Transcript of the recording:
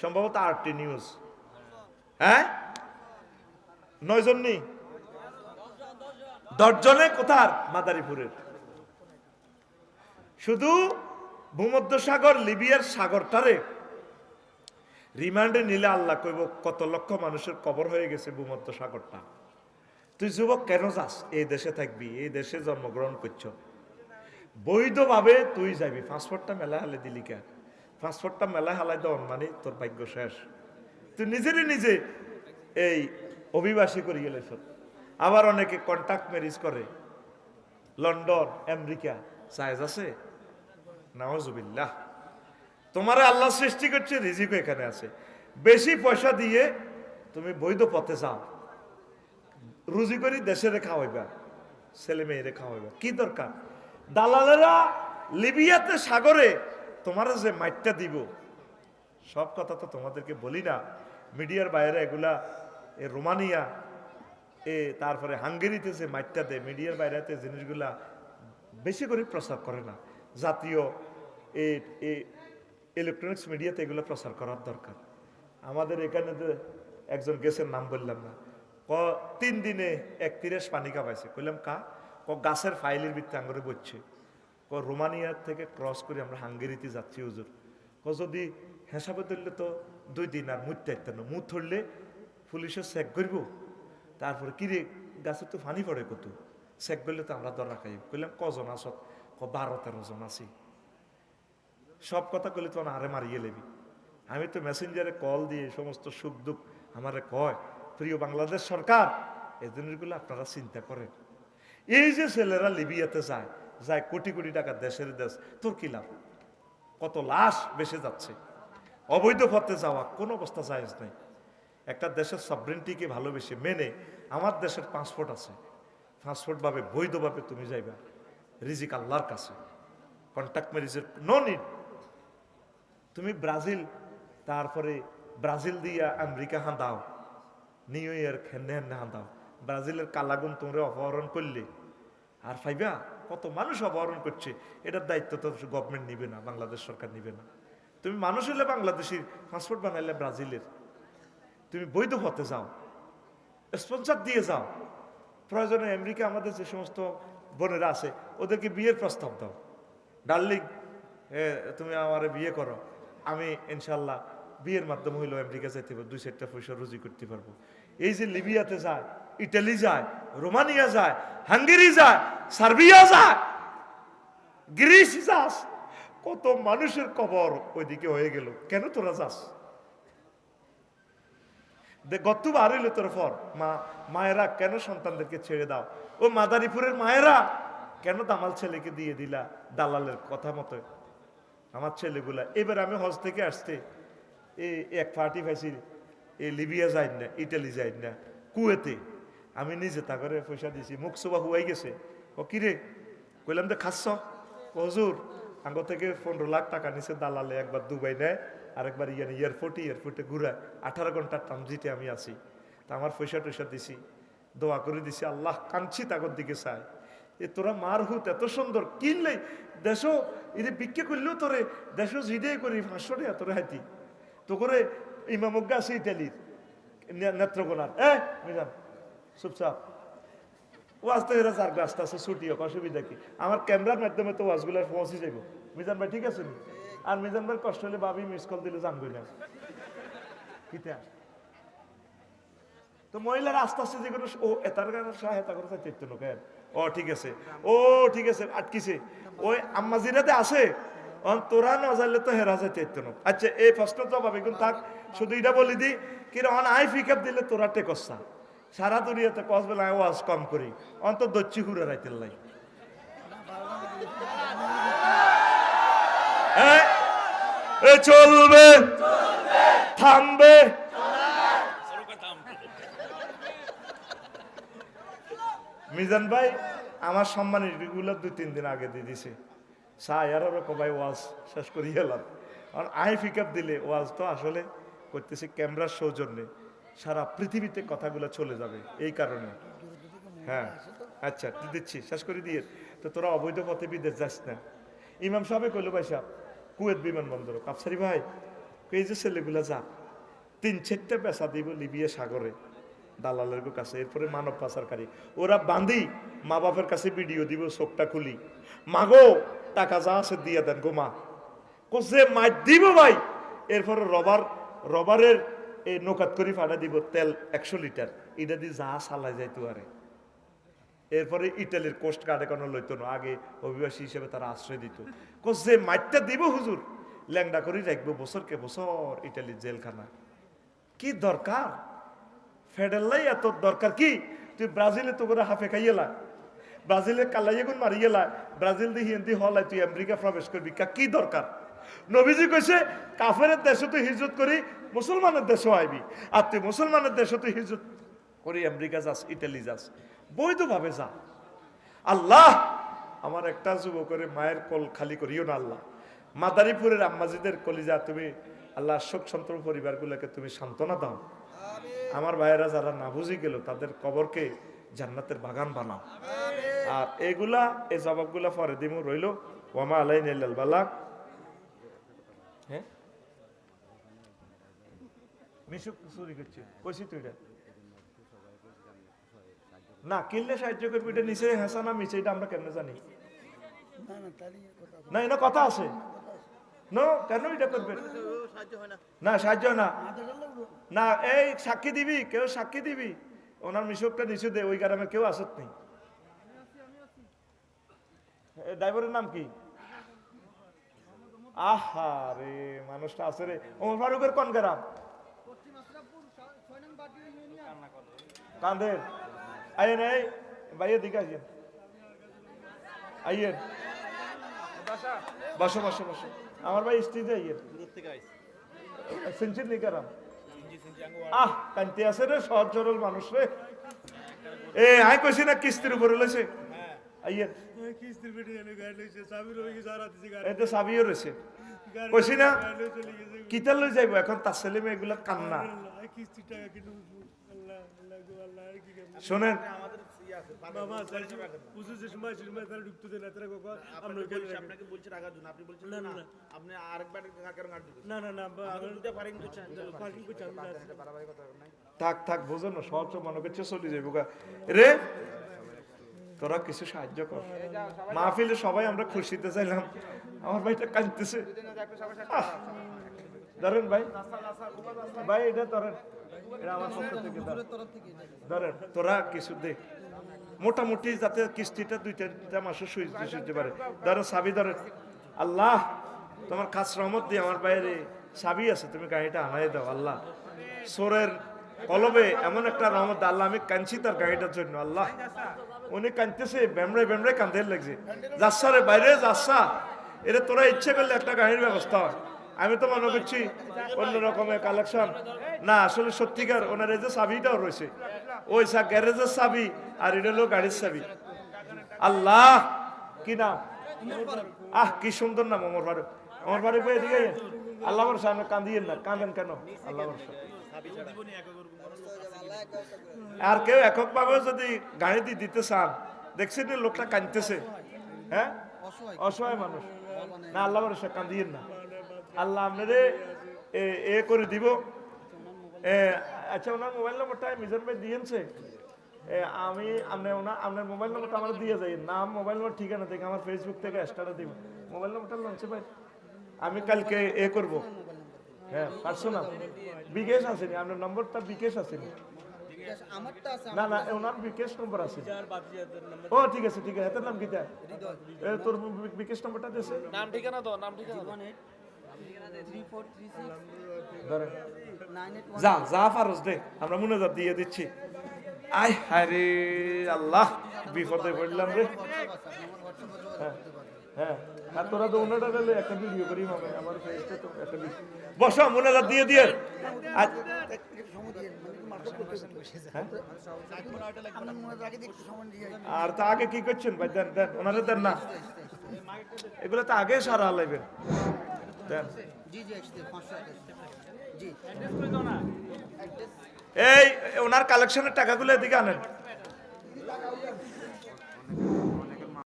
সম্ভবত RT news. হ্যাঁ, 9 জন নেই, 10 জনে কোথার? মাদারীপুরের। শুধু ভূমধ্যসাগর লিবিয়ার সাগরটারে রিমান্ডে নিলে আল্লাহ কইব কত লক্ষ মানুষের কবর হয়ে গেছে ভূমধ্যসাগরটা। তুই যুবক কেন যাস? এই দেশে থাকবি, এই দেশে জন্মগ্রহণ করছ, বৈধভাবে তুই যাবি। পাসপোর্টটা মেলা হালে দিলি কে? পাসপোর্টটা মেলা হালাই দেওয়ান মানে তোর ভাগ্য শেষ। তুই নিজেরই নিজে এই অভিবাসী করে গেলে। আবার অনেকে কন্ট্যাক্ট ম্যারেজ করে, লন্ডন আমেরিকা সাইজ আছে। নাউজুবিল্লাহ। তোমার আল্লাহ সৃষ্টি করছে, রিজিকও এখানে আছে। বেশি পয়সা দিয়ে তুমি বৈধ পথে যাও, রুজি করি দেশে রেখা হইবা, ছেলে মেয়ে রেখা হইবা। কি দরকার? দালালেরা লিবিয়াতে সাগরে তোমার যে মাইটটা দিব, সব কথা তো তোমাদেরকে বলি না, মিডিয়ার বাইরে এগুলা রোমানিয়া তারপরে হাঙ্গেরিতে যে মাইটটা দেয়, মিডিয়ার বাইরেতে জিনিসগুলা বেশি করে প্রচার করে না। জাতীয় ইলেকট্রনিক্স মিডিয়াতে এগুলো প্রচার করার দরকার। আমাদের এখানে যে একজন গেছেন, নাম বললাম না, 3 দিনে 31 পানি কামাইছে। কইলাম কা? গাছের ফাইলের ভিত্তি আঙ্গুরে বসছে। রোমানিয়া থেকে ক্রস করে আমরা হাঙ্গেরিতে যাচ্ছি হুজুর। যদি হিসাবে ধরলে তো 2 দিন আর মুততে না, মুখ ধরলে পুলিশে চেক করব। তারপরে কিরে গাছে তো ফানি পড়ে কত, চেক করলে তো আমরা ধরা খাই। কইলাম কজন আস? 12-13 জন আছি। সব কথা কইলে তো আরে মারিয়ে লেবি। আমি তো মেসেঞ্জারে কল দিয়ে সমস্ত সুখ দুঃখ আমারে কয়, প্রিয় বাংলাদেশ সরকার, এই জিনিসগুলো আপনারা চিন্তা করেন। এই যে ছেলেরা লিবিয়াতে যায়, যায় কোটি কোটি টাকা দেশের দেশ, তোর কি লাভ? কত লাশ বেসে যাচ্ছে। অবৈধ পথে যাওয়া কোন অবস্থা জায়েজ নাই। একটা দেশের সভরেন্টিকে ভালোবেসে মেনে, আমার দেশের পাসপোর্ট আছে, পাসপোর্ট ভাবে বৈধভাবে তুমি যাইবা, রিজিক আল্লাহর কাছে। কন্ট্যাক্ট ম্যারেজের নো নিড। তুমি ব্রাজিল, তারপরে ব্রাজিল দিয়া আমেরিকা হাঁদাও, নিউ ইয়র্ক হেনে হেনে হাঁদাও, ব্রাজিলের কালাগুন তোমরা অপহরণ করলে আর পাইবা? কত মানুষ অপহরণ করছে, এটার দায়িত্ব তো গভর্নমেন্ট নিবে না, বাংলাদেশ সরকার নিবে না। তুমি মানুষ হলে বাংলাদেশি, পাসপোর্ট বানাইলে ব্রাজিলের, তুমি বৈধ পথে যাও, স্পন্সর দিয়ে যাও। প্রয়োজনে আমেরিকা আমাদের যে সমস্ত বোনেরা আছে ওদেরকে বিয়ের প্রস্তাব দাও। ডার্লিং, তুমি আমার বিয়ে করো, আমি ইনশাল্লাহ বিয়ের মাধ্যমে হইলেও আমেরিকা যাইতে পারবো, 2-4টা পয়সা রুজি করতে পারবো। এই যে লিবিয়াতে যায়, ইটালি যায়, রোমানিয়া যায়, হাঙ্গেরি যায়, সার্বিয়া যায়, গ্রিস যাস, কত মানুষের কবর ওইদিকে হয়ে গেল। কেন তোরা যাস? গতু বার হইলে তোর ফর মায়েরা কেন সন্তানদেরকে ছেড়ে দাও? ও মাদারীপুরের মায়েরা কেন দামাল ছেলেকে দিয়ে দিলা দালালের কথা মতো? আমার ছেলেগুলা এবার আমি হজ থেকে আসতে এক পার্টি পাইছি, লিবিয়া যাই না, ইটালি যাই না, কুয়েতে। আমি নিজে তা করে পয়সা দিয়েছি, মুখ সোবা হুয়াই গেছে। ও কিরে? কইলাম যে খাচ্ছ? হজুর আঙ্গ থেকে 15 লাখ টাকা নিচে দালালে, একবার দুবাই নেয়, আরেকবার এয়ারপোর্টে ঘুরায়। 18 ঘন্টার ট্রানজিটে আমি আছি। তা আমার পয়সা টয়সা দিছি, দোয়া করে দিছি, আল্লাহ কাঞ্চি তাগর দিকে চায়। তোরা মার হুত এত সুন্দর কিনলে দেশ এদের বিক্রি করলেও তোরে দেশ জিডে করি 500 টাকা তোরে হাতি তো করে। ইমামজ্ঞা আছে ইটালির নেত্রকোনার, মিজান চুপচাপ ওয়াজ তো এরা যার রাস্তা আছে, ছুটি হোক, অসুবিধা কি? আমার ক্যামেরার মাধ্যমে তো ওয়াজগুলো পৌঁছে যাইব। মিজান ভাই ঠিক আছে নি? আর মিজান ভাই কষ্ট হলে ভাবি মিস কল দিলে জানবই না কিতা। তো মহিলারা আস্তে আস্তে যে কোনো ও এতার সহায়তা করে চাইতে কেন? ও ঠিক আছে, ও ঠিক আছে, আটকিছে ওই আম্মাজিরাতে আছে। তোরা না যাইলে তো হেরা যাইতে না। আচ্ছা এই প্রশ্ন জবাব এখন থাক, শুধু এটা বলি দি কি আই পিক আপ দিলে তোরা টেকসা সারা দুনিয়াতে কস বেলা ওয়াজ কম করি, অন্তর দচ্ছি ঘুরে রাইতে লাই। চলবে, থামবে, মিজান ভাই আমার সম্মানের গুলো 2-3 দিন আগে দিয়ে দিছে। ভাই ওয়াজ শেষ করি গেলাম। কারণ আই পিক আপ দিলে ওয়াজ তো আসলে করতেছে ক্যামেরার সৌজন্যে, সারা পৃথিবীতে কথাগুলো চলে যাবে এই কারণে। হ্যাঁ আচ্ছা দিচ্ছি, শেষ করে দিয়ে। তো তোরা অবৈধ পথে বিদেশ যাস না। ইমাম সাহেব কইল ভাই সাহেব কুয়েত বিমানবন্দর, কাপসারি ভাই এই যে ছেলেগুলা যা 3-4টা পেশা দিব লিবিয়া সাগরে দালালের কাছে, এরপরে মানব পাচারকারী ওরা বাঁধি মা বাপের কাছে ভিডিও দিব, চোখটা খুলি, মাগো টাকা যা আছে দিয়ে দেন গো মা, যে মার দিব ভাই, এরপরে রবারের এই নৌকাত করে ফাটা দিব তেল 100 লিটার, এটা দিয়ে যা চালাই যাইতো আরে। এরপরে ইটালির কোস্ট গার্ডে কোনো লইতো না, আগে অভিবাসী হিসেবে তারা আশ্রয় দিত, যে মারটা দিব হুজুর ল্যাংডা করে রাখবো বছরকে বছর ইটালির জেলখানা। কি দরকার ফেডারলাই এত দরকার কি? তুই ব্রাজিলে তো করে হাফে খাইয়েলা, ব্রাজিলে কালাইয়াগুন মারিয়েলা, ব্রাজিল দিয়ে হিন্দি হলাই তুই আমেরিকা প্রবেশ করবি, কি দরকার? নবীজি কইছে কাফের দেশে তুই হিজরত করি মুসলমানের দেশে আইবি, আর তুই মুসলমানের দেশে তুই হিজরত করি আমেরিকা যাস, ইটালি যাস, বৈধভাবে যা। আল্লাহ আমার একটা যুবকের মায়ের কল খালি করিও না আল্লাহ। মাদারীপুরের আম্মাজিদের কলিজা তুমি আল্লাহ শোক সন্তপ্ত পরিবারগুলোকে তুমি সান্ত্বনা দাও। আমার ভাইয়েরা যারা না বুঝে গেল তাদের কবরকে জান্নাতের বাগান বানাও। আর এগুলা এই জবাবগুলা পরে দিমু রইল। ওয়ামা আলাইনা ইল্লাল বালাগ। হ্যাঁ মিশুক চুরি করছে কইছি তুই এটা না কিনলে সাহায্য করবি, এটা নিচে হেসা না মিছে এটা আমরা কেন জানি না, এটা কথা আছে নো কেন এটা করবে না, সাহায্য না না, এই সাক্ষী দিবি, কেউ সাক্ষী দিবি, ওনার মিশুকটা নিচে দে, ওই গ্রামে কেউ আসত নেই। ড্রাইভারের নাম কি? আহা রে মানুষটা আছে রে। ওমর ফারুকের কোন গ্রাম? কান্দের। আইয়েন এই ভাইয়ের দিকে আসেন, আইয়েন বসো বসো বসো। আমার ভাই স্ত্রীতে আইয়েন সিনচির নিকারাম। আহ কান্তি আছে রে, সহজ সরল মানুষ রে। এ আই কইছি না কিস্তির উপরে লইছে, আইয়েন এতে চাবিও রয়েছে, কইছি না কিতা লই যাইব এখন, তার ছেলে মেয়ে এগুলা কান্না। শোনেন থাক থাক বোঝো না, সহজ মনে করছে চলে যাইব রে। তোরা কিছু সাহায্য কর, মাহফিলে সবাই আমরা খুশিতে চাইলাম, আমার ভাইটা কাঁদতেছে। ধরেন ভাই, ভাই এটা ধরেন, এটা আমার পক্ষ থেকে ধরেন, তোরা কিছু দে মোটামুটি যাতে কিস্তিটা 2-3 মাসে সুইতে পারে। ধরো চাবি ধরেন, আল্লাহ তোমার খাস রহমত দিয়ে আমার বাইরে চাবি আছে, তুমি গাড়িটা আনাই দাও আল্লাহ। সোরের কলবে এমন একটা রহমত আল্লাহ, আমি কাঁদছি তার গাড়িটার জন্য আল্লাহ, উনি কাঁদতেছে, বেমড়ে বেমড়ে কাঁদতে লাগছে, যাচ্ছা রে বাইরে যাচ্ছা, এটা তোরা ইচ্ছে করলে একটা গাড়ির ব্যবস্থা হয়। আমি তো মনে করছি অন্য রকমের কালেকশন না, আসলে সত্যিকার ওনার এই যে চাবিটাও রয়েছে, ওই গ্যারেজের চাবি আর এটা হলো গাড়ির চাবি। আল্লাহ কি নাম? আহ কি সুন্দর নাম, ওমর ফারুক। ওমর ফারুক ভাই এদিকে আল্লাহ ভরসা, আপনি কান্দিয়েন না, কাঁদেন কেন? আল্লাহ ভরসা। আর কেউ একক ভাবে যদি গাড়ি দিয়ে দিতে চান, দেখছেন লোকটা কাঁদতেছে, হ্যাঁ অসহায় মানুষ না, আল্লাহ ভরসা কান্দিয়েন না, আল্লাহ আপনারে এ করে দিব। আচ্ছা ওনার মোবাইল নম্বরটা মিজান ভাই দিয়েছে, আমি আপনার মোবাইল নম্বরটা আমার দিয়ে যাই, নাম মোবাইল নম্বর ঠিকানা থেকে আমার ফেসবুক থেকে এক্সট্রাটা দিব, মোবাইল নম্বরটা লঞ্চে ভাই আমি কালকে করব। হ্যাঁ পার্সোনাল বিকেশ আসেনি, আপনার নম্বরটা বিকেশ আসেনি, না না ওনার বিকেশ নম্বর আছে। ও ঠিক আছে ঠিক আছে, এটার নাম কি? তোর বিকেশ নম্বরটা দিয়েছে, নাম ঠিকানা তো, নাম ঠিকানা যা যা ফারজ দে, আমরা মুনাজাত দিয়ে দিচ্ছি। আয় হারে আল্লাহ বিপদে পড়লাম রে। হ্যাঁ হ্যাঁ, আর তোরা তো উনাটা গেলে একটা ভিডিও করি মামা, আমার ফেসটা তো একটা বসো মুনাজাত দিয়ে দিয়ে। আর তা আগে কি করছেন ভাই? দেন দেন ওনারে দেন না, এগুলো তো আগে সারা লাগবেন। এই ওনার কালেকশনের টাকাগুলো এদিকে আনেন।